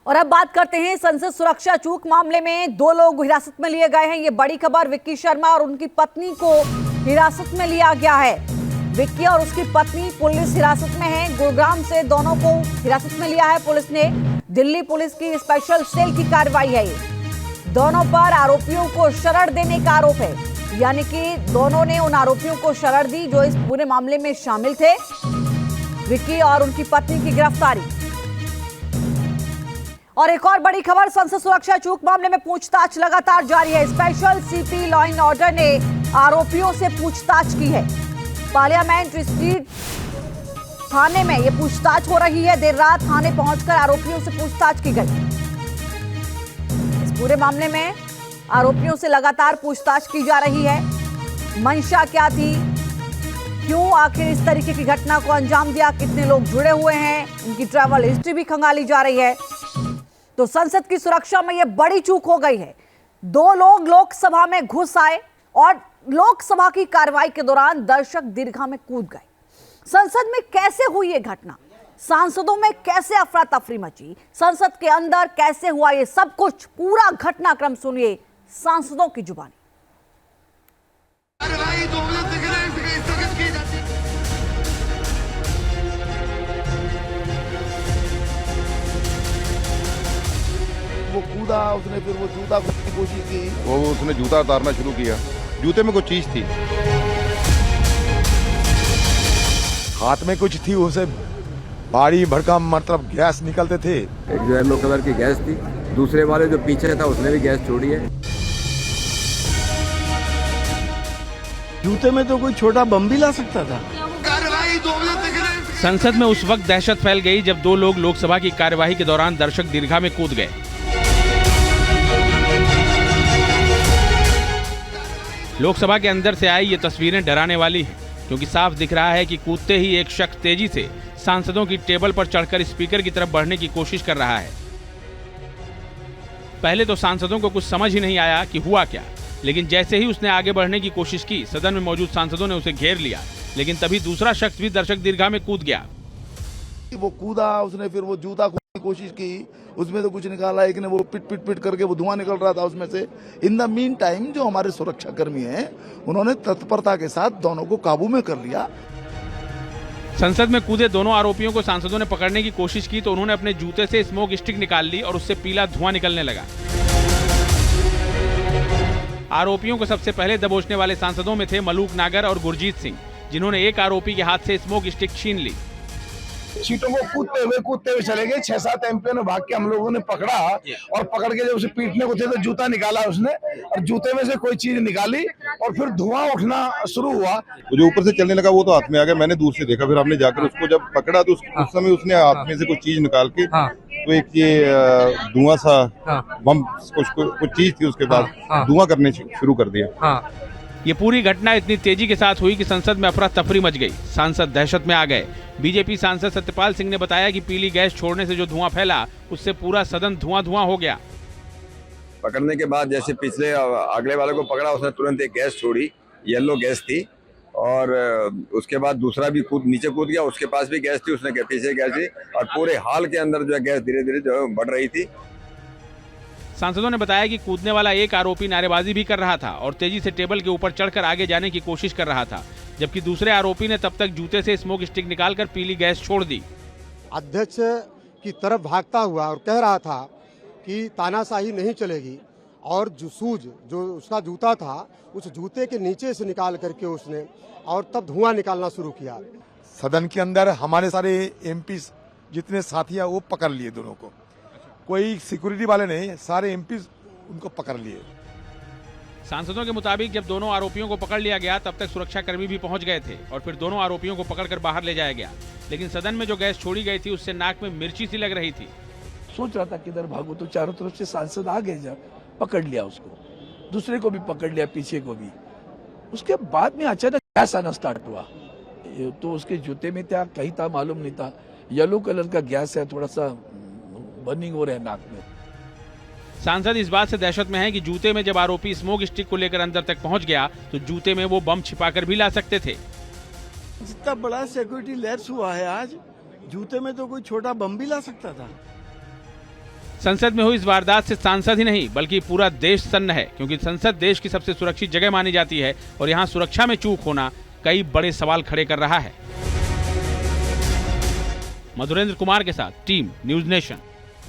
और अब बात करते हैं संसद सुरक्षा चूक मामले में 2 लोग हिरासत में लिए गए हैं। ये बड़ी खबर, विक्की शर्मा और उनकी पत्नी को हिरासत में लिया गया है। विक्की और उसकी पत्नी पुलिस हिरासत में हैं। गुरुग्राम से दोनों को हिरासत में लिया है पुलिस ने। दिल्ली पुलिस की स्पेशल सेल की कार्रवाई है ये। दोनों पर आरोपियों को शरण देने का आरोप है, यानी कि दोनों ने उन आरोपियों को शरण दी जो इस पूरे मामले में शामिल थे। विक्की और उनकी पत्नी की गिरफ्तारी। और एक और बड़ी खबर, संसद सुरक्षा चूक मामले में पूछताछ लगातार जारी है। Special CP law and order ने आरोपियों से पूछताछ की है। पार्लियामेंट स्ट्रीट थाने में यह पूछताछ हो रही है। देर रात थाने पहुंचकर आरोपियों से पूछताछ की गई। इस पूरे मामले में आरोपियों से लगातार पूछताछ की जा रही है। मंशा क्या थी, क्यों आखिर इस तरीके की घटना को अंजाम दिया, कितने लोग जुड़े हुए हैं, उनकी ट्रैवल हिस्ट्री भी खंगाली जा रही है। तो संसद की सुरक्षा में यह बड़ी चूक हो गई है। 2 लोग लोकसभा में घुस आए और लोकसभा की कार्रवाई के दौरान दर्शक दीर्घा में कूद गए। संसद में कैसे हुई यह घटना, सांसदों में कैसे अफरा तफरी मची, संसद के अंदर कैसे हुआ ये सब कुछ, पूरा घटनाक्रम सुनिए सांसदों की जुबानी। वो कूदा, उसने फिर वो जूता खोलने की कोशिश की। वो उसने जूता उतारना शुरू किया। जूते में कुछ चीज थी, हाथ में कुछ थी, उसे भारी भड़कम मतलब गैस निकलते थे। एक जो येलो कलर की गैस थी, दूसरे वाले जो पीछे था उसने भी गैस छोड़ी है। जूते में तो कोई छोटा बम भी ला सकता था। संसद में उस वक्त दहशत फैल गई जब 2 लोग लोकसभा की कार्यवाही के दौरान दर्शक दीर्घा में कूद गए। लोकसभा के अंदर से आई ये तस्वीरें डराने वाली हैं, क्योंकि साफ दिख रहा है कि कूदते ही एक शख्स तेजी से सांसदों की टेबल पर चढ़कर स्पीकर की तरफ बढ़ने की कोशिश कर रहा है। पहले तो सांसदों को कुछ समझ ही नहीं आया कि हुआ क्या, लेकिन जैसे ही उसने आगे बढ़ने की कोशिश की, सदन में मौजूद सांसदों ने उसे घेर लिया। लेकिन तभी दूसरा शख्स भी दर्शक दीर्घा में कूद गया। वो कूदा, उसने फिर वो जूता खोलने की कोशिश की, उसमें तो कुछ निकाला। एक ने वो पिट करके वो धुआं निकल रहा था उसमें से। इन द मीन टाइम जो हमारे सुरक्षा कर्मी हैं, उन्होंने तत्परता के साथ दोनों को काबू में कर लिया। संसद में कूदे दोनों आरोपियों को सांसदों ने पकड़ने की कोशिश की तो उन्होंने अपने जूते से स्मोक स्टिक निकाल ली और उससे पीला धुआं निकलने लगा। आरोपियों को सबसे पहले दबोचने वाले सांसदों में थे मलूक नागर और गुरजीत सिंह, जिन्होंने एक आरोपी के हाथ से स्मोक स्टिक छीन ली। सीटों को कूदते हुए चले गए। 6-7 एमपीओ ने भाग के हम लोगों ने पकड़ा और पकड़ के जब उसे पीटने को थे तो जूता निकाला उसने और जूते में से कोई चीज निकाली और फिर धुआं उठना शुरू हुआ। तो जो ऊपर से चलने लगा वो तो हाथ में आ गया। मैंने दूर से देखा, फिर हमने जाकर उसको जब पकड़ा तो उस समय उसने हाथ में से कुछ चीज निकाल के तो एक ये धुआं सा बम कुछ चीज थी, उसके बाद धुआं करने शुरू कर दिया। ये पूरी घटना इतनी तेजी के साथ हुई कि संसद में अफरा तफरी मच गई। सांसद दहशत में आ गए। बीजेपी सांसद सत्यपाल सिंह ने बताया कि पीली गैस छोड़ने से जो धुआं फैला, उससे पूरा सदन धुआं हो गया। पकड़ने के बाद जैसे पिछले अगले वाले को पकड़ा, उसने तुरंत एक गैस छोड़ी, येलो गैस थी। और उसके बाद दूसरा भी नीचे कूद गया, उसके पास भी गैस थी, उसने पीछे गैस थी और पूरे हाल के अंदर जो है गैस धीरे धीरे जो बढ़ रही थी। सांसदों ने बताया कि कूदने वाला एक आरोपी नारेबाजी भी कर रहा था और तेजी से टेबल के ऊपर चढ़कर आगे जाने की कोशिश कर रहा था, जबकि दूसरे आरोपी ने तब तक जूते से स्मोक स्टिक निकालकर पीली गैस छोड़ दी। अध्यक्ष की तरफ भागता हुआ और कह रहा था कि तानाशाही नहीं चलेगी और जो उसका जूता था उस जूते के नीचे से निकाल करके उसने और तब धुआं निकालना शुरू किया। सदन के अंदर हमारे सारे एमपी जितने साथी हैं वो पकड़ लिए दोनों को, कोई सिक्योरिटी वाले नहीं, सारे एमपी उनको पकड़ लिए। सांसदों के मुताबिक जब दोनों आरोपियों को पकड़ लिया गया तब तक सुरक्षा कर्मी भी पहुंच गए थे और फिर दोनों आरोपियों को पकड़कर बाहर ले जाया गया। लेकिन सदन में जो गैस छोड़ी गई थी उससे नाक में मिर्ची सी लग रही थी। सोच रहा था किधर भागो तो चारों तरफ से सांसद आ गए, जब पकड़ लिया उसको, दूसरे को भी पकड़ लिया, पीछे को भी। उसके बाद में अचानक गैस आना स्टार्ट हुआ तो उसके जूते में था, कहीं था मालूम नहीं था। येलो कलर का गैस है, थोड़ा सा बर्निंग हो रहा है नाक में। सांसद इस बात से दहशत में है कि जूते में जब आरोपी स्मोक स्टिक को लेकर अंदर तक पहुंच गया तो जूते में वो बम छिपाकर भी ला सकते थे। जितना बड़ा सिक्योरिटी लैप्स हुआ है आज, जूते में तो कोई छोटा बम भी ला सकता था। संसद में हुई इस वारदात से सांसद ही नहीं बल्कि पूरा देश सन्न है, क्योंकि संसद देश की सबसे सुरक्षित जगह मानी जाती है और यहाँ सुरक्षा में चूक होना कई बड़े सवाल खड़े कर रहा है। मधुरेंद्र कुमार के साथ टीम न्यूज नेशन।